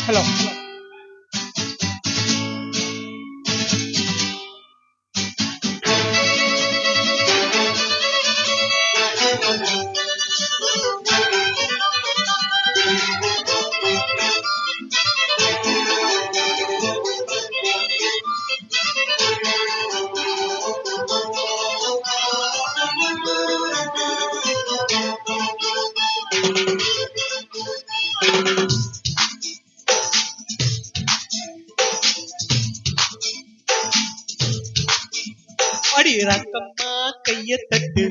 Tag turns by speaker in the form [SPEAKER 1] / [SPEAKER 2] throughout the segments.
[SPEAKER 1] Hello. அடி ரக்கம்மா கைய தட்டு,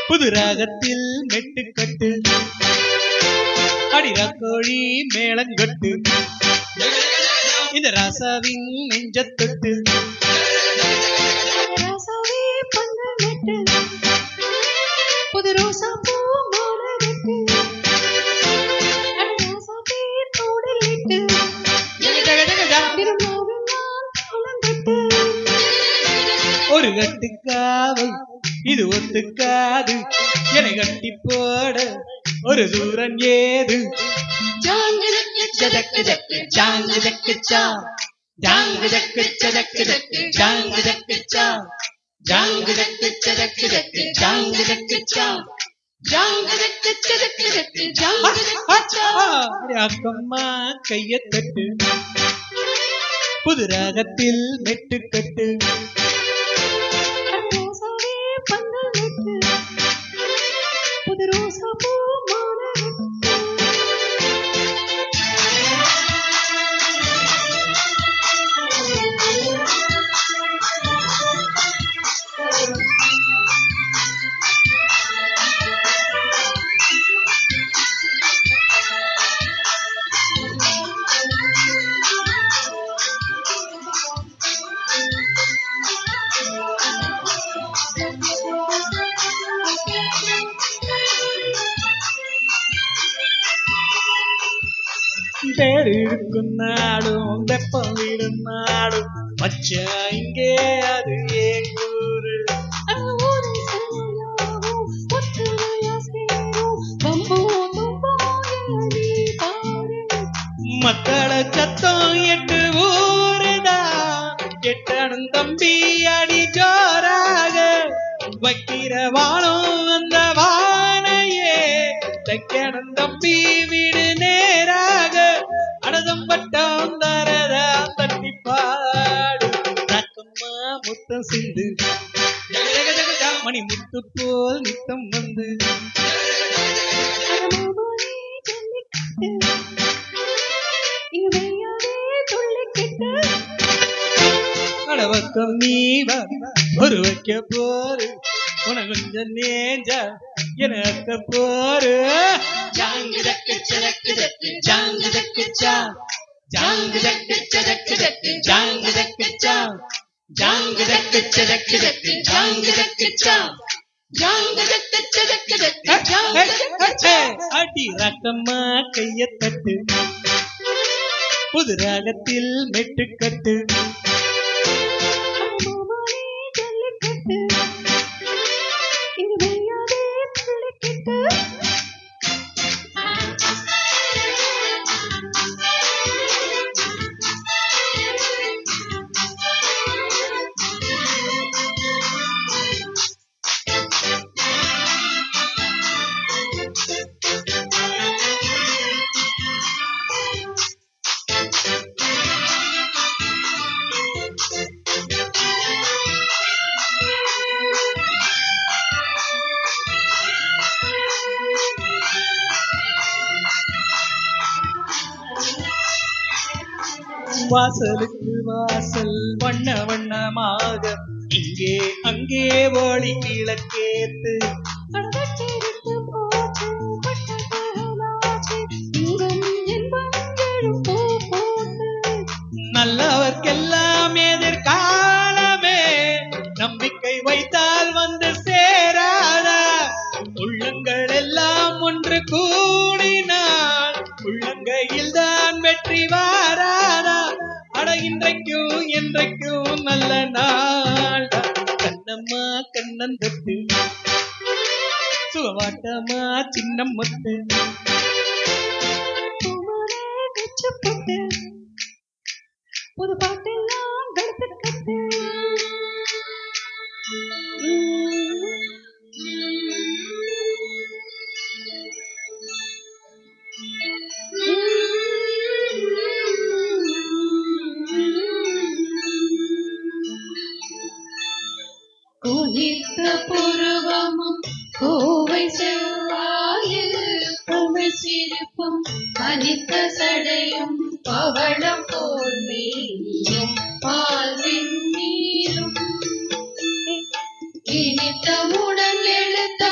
[SPEAKER 1] புது ராகத்தில் மெட்டுக்கட்டு, அடி ரக்கோழி மேளங்கட்டு, இந்த ராசாவின் நெஞ்சத்தொட்டு. புது ரோசா பூ மாலகட்டு, ஒரு கட்டுக்காவல் இது ஒத்துக்காது, என்னை கட்டி போட ஒரு தூரம் ஏது. அக்கம்மா கைய தட்டு, புது ராகத்தில் மெட்டுக்கட்டு, புது ரோசா பூ பேரு இருக்கும் நாடும் வெப்பம் விடும் நாடும் மச்சா இங்கே அது ஏன் கூறு. மக்கள சத்தம் எட்டு ஊருதான் எட்டணும் தம்பி அடி ஜோராக வைக்கிற வானம் அந்த வானையே தைக்கணும் தம்பி வீடு நேராக அனதம் பட்டம் தரதா தட்டி பாடு. ரக்கம்மா முத்தம் சிந்து மணி முத்து போல் நித்தம் வந்து அடவக்கம் நீவா ஒரு வைக்க போரு உன கொஞ்சம் நேஞ்சா எனக்கு போரு. ஜாங்கு தக்கு சதக்கு தக்கு ஜாங்கு தக்கு சா, ஜாங்கு தக்கு சதக்கு தக்கு ஜாங்கு தக்கு சா, ஜாங்கு தக்கு சதக்கு தக்கு ஜாங்கு தக்கு சா, ஜாங்கு தக்கு சதக்கு தக்கு ஜாங்கு தக்கு சா. அடி ரக்கம்மா கைய தட்டு, புது ராகத்தில் மெட்டுக்கட்டு, வாசலுக்கு வாசல் வண்ண வண்ணமாக இங்கே அங்கே ஒளி விளக்கேத்து. நல்லவர்க்கெல்லாம் எதிர்காலமே நம்பிக்கை வைத்தால் வந்து சேராதா. உள்ளங்கள் எல்லாம் ஒன்று கூடினால் உள்ளங்கையில் தான் வெற்றி வாராதா. அட இன்றைக்கும் என்றைக்கும் நல்ல நாள். கண்ணம்மா கண்ணந்தட்டு சுகவாட்டமா சின்னம் மொட்டு
[SPEAKER 2] பனித்த சடையும் பவளம் போல் மேனியும் பால்வின் நீரும் இனித்தமுடன் எழுத்த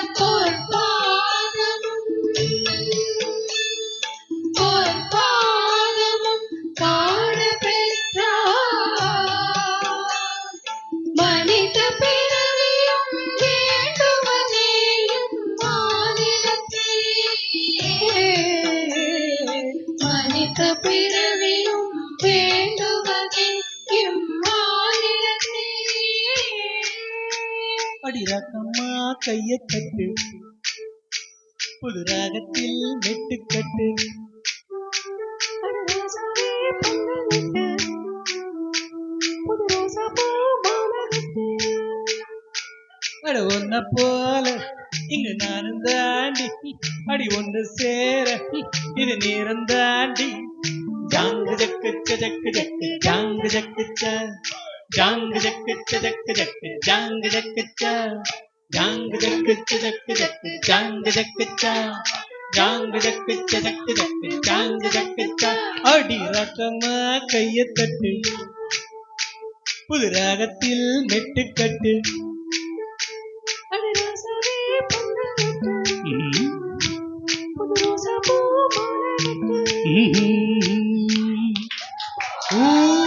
[SPEAKER 2] பொற்பாதமும் காண பெற்றார். மனித பிறவியும் வேண்டுவதேயும் மாநிலத்தே மனித பிறவியும் வேண்டுவதே இம்மாநிலத்தே.
[SPEAKER 1] அடிராக்கம்மா கைய கட்டு புது ராகத்தில் மெட்டுக்கட்டு அட ஒன்ன போல இங்கு நானும் தாண்டி அடி ஒன்று சேர இது நேரம் தாண்டி ஜாங்கு ஜக்கு ஜக்கு ஜக்கு ஜாங்கு ஜக்கு ஜாங்கு ஜக்கு ஜக்கு ஜக்கு ஜாங்கு ஜக்கு ஜாங்கு ஜக்கு ஜக்கு ஜக்கு ஜாங்கு ஜக்கு ஜாங்கு ஜக்கு ஜக்கு ஜக்கு ஜாங்கு ஜக்கு அடி ராக்கம்மா கைய தட்டு புது ராகத்தில் மெட்டுக்கட்டு ஊ